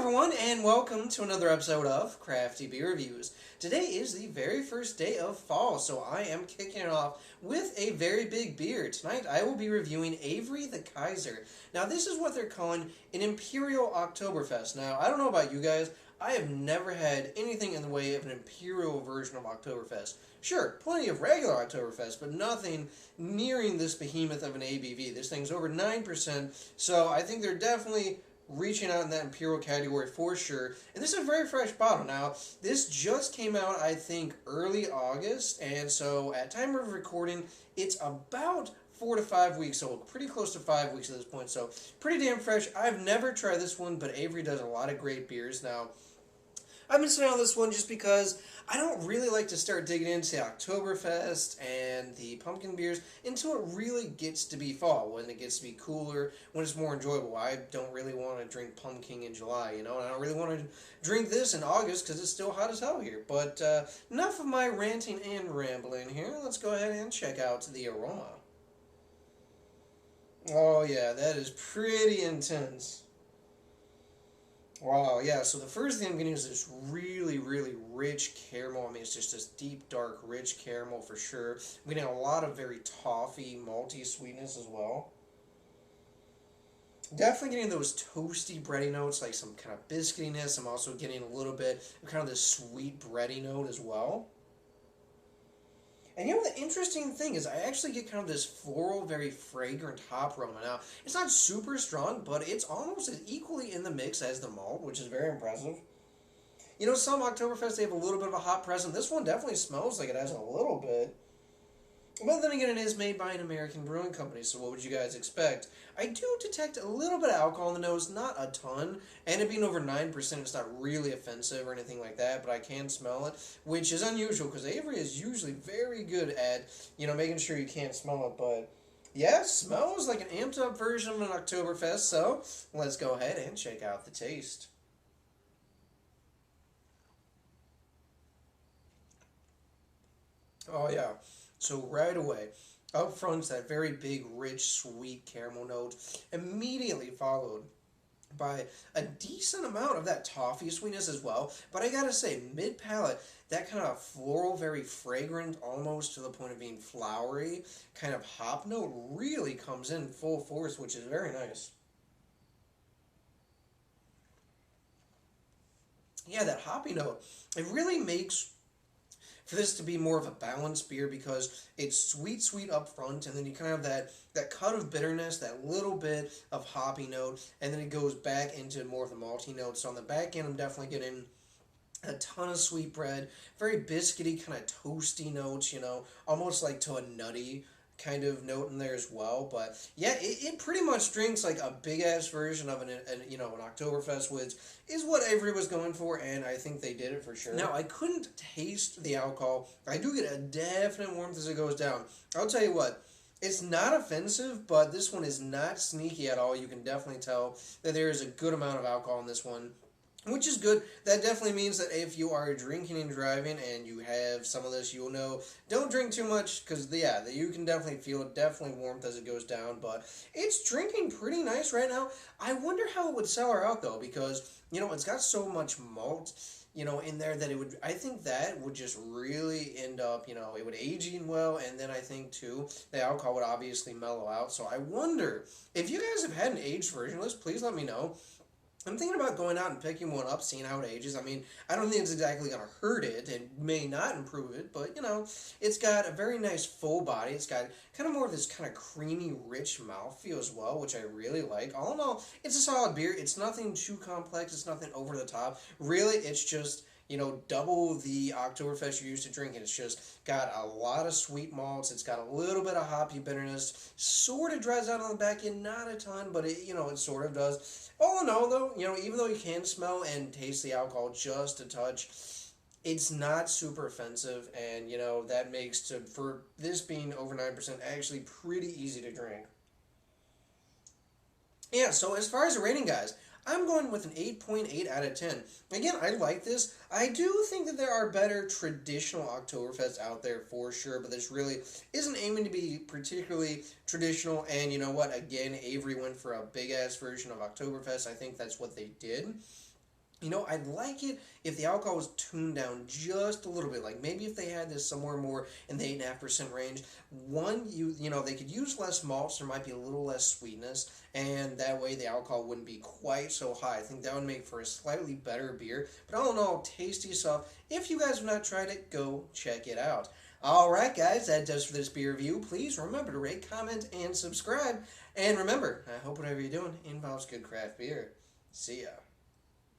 everyone, and welcome to another episode of Crafty Beer Reviews. Today is the very first day of fall, so I am kicking it off with a very big beer. Tonight I will be reviewing Avery The Kaiser. Now this is what they're calling an Imperial Oktoberfest. Now I don't know about you guys, I have never had anything in the way of an Imperial version of Oktoberfest. Sure, plenty of regular Oktoberfest, but nothing nearing this behemoth of an ABV. This thing's over 9%, so I think they're definitely reaching out in that Imperial category for sure. And this is a very fresh bottle. Now, this just came out, I think, early August, and so at time of recording, it's about 4 to 5 weeks old, pretty close to 5 weeks at this point, so pretty damn fresh. I've never tried this one, but Avery does a lot of great beers. Now, I've been sitting on this one just because I don't really like to start digging into the Oktoberfest and the pumpkin beers until it really gets to be fall, when it gets to be cooler, when it's more enjoyable. I don't really want to drink pumpkin in July, and I don't really want to drink this in August because it's still hot as hell here. But enough of my ranting and rambling here. Let's go ahead and check out the aroma. Oh yeah, that is pretty intense. Wow, yeah, so the first thing I'm getting is this really, really rich caramel. I mean, it's just this deep, dark, rich caramel for sure. I'm getting a lot of very toffee, malty sweetness as well. Definitely getting those toasty, bready notes, like some kind of biscuitiness. I'm also getting a little bit of kind of this sweet, bready note as well. And the interesting thing is I actually get kind of this floral, very fragrant hop aroma. Now, it's not super strong, but it's almost as equally in the mix as the malt, which is very impressive. Some Oktoberfest, they have a little bit of a hop present. This one definitely smells like it has a little bit. But then again, it is made by an American brewing company, so what would you guys expect? I do detect a little bit of alcohol in the nose, not a ton, and it being over 9%, it's not really offensive or anything like that, but I can smell it, which is unusual, because Avery is usually very good at, making sure you can't smell it, but yeah, it smells like an amped up version of an Oktoberfest, so let's go ahead and check out the taste. Oh yeah. So right away, up front's that very big, rich, sweet caramel note, immediately followed by a decent amount of that toffee sweetness as well. But I gotta say, mid palate, that kind of floral, very fragrant, almost to the point of being flowery, kind of hop note really comes in full force, which is very nice. Yeah, that hoppy note, it really makes for this to be more of a balanced beer because it's sweet, sweet up front, and then you kind of have that cut of bitterness, that little bit of hoppy note, and then it goes back into more of the malty note. So on the back end, I'm definitely getting a ton of sweet bread, very biscuity, kind of toasty notes, almost like to a nutty kind of note in there as well. But yeah, it pretty much drinks like a big ass version of an Oktoberfest, which is what Avery was going for, and I think they did it for sure. Now I couldn't taste the alcohol. I do get a definite warmth as it goes down. I'll tell you what. It's not offensive, but this one is not sneaky at all. You can definitely tell that there is a good amount of alcohol in this one, which is good. That definitely means that if you are drinking and driving and you have some of this, you'll know, don't drink too much because, yeah, you can definitely feel it, definitely warmth as it goes down. But it's drinking pretty nice right now. I wonder how it would sour out, though, because, it's got so much malt, in there that it would, I think that would just really end up, it would aging well. And then I think, too, the alcohol would obviously mellow out. So I wonder, if you guys have had an aged version of this, please let me know. I'm thinking about going out and picking one up, seeing how it ages. I mean, I don't think it's exactly going to hurt it. It may not improve it, but, it's got a very nice full body. It's got kind of more of this kind of creamy, rich mouthfeel as well, which I really like. All in all, it's a solid beer. It's nothing too complex. It's nothing over the top. Really, it's just double the Oktoberfest you're used to drinking. It's just got a lot of sweet malts. It's got a little bit of hoppy bitterness. Sort of dries out on the back end, not a ton, but it sort of does. All in all, though, even though you can smell and taste the alcohol just a touch, it's not super offensive, and that makes for this being over 9% actually pretty easy to drink. Yeah, so as far as the rating, guys, I'm going with an 8.8 out of 10. Again, I like this. I do think that there are better traditional Oktoberfests out there for sure, but this really isn't aiming to be particularly traditional. And you know what? Again, Avery went for a big-ass version of Oktoberfest. I think that's what they did. I'd like it if the alcohol was tuned down just a little bit. Like maybe if they had this somewhere more in the 8.5% range. One, they could use less malts. There might be a little less sweetness, and that way the alcohol wouldn't be quite so high. I think that would make for a slightly better beer. But all in all, tasty stuff. If you guys have not tried it, go check it out. All right, guys, that does for this beer review. Please remember to rate, comment, and subscribe. And remember, I hope whatever you're doing involves good craft beer. See ya.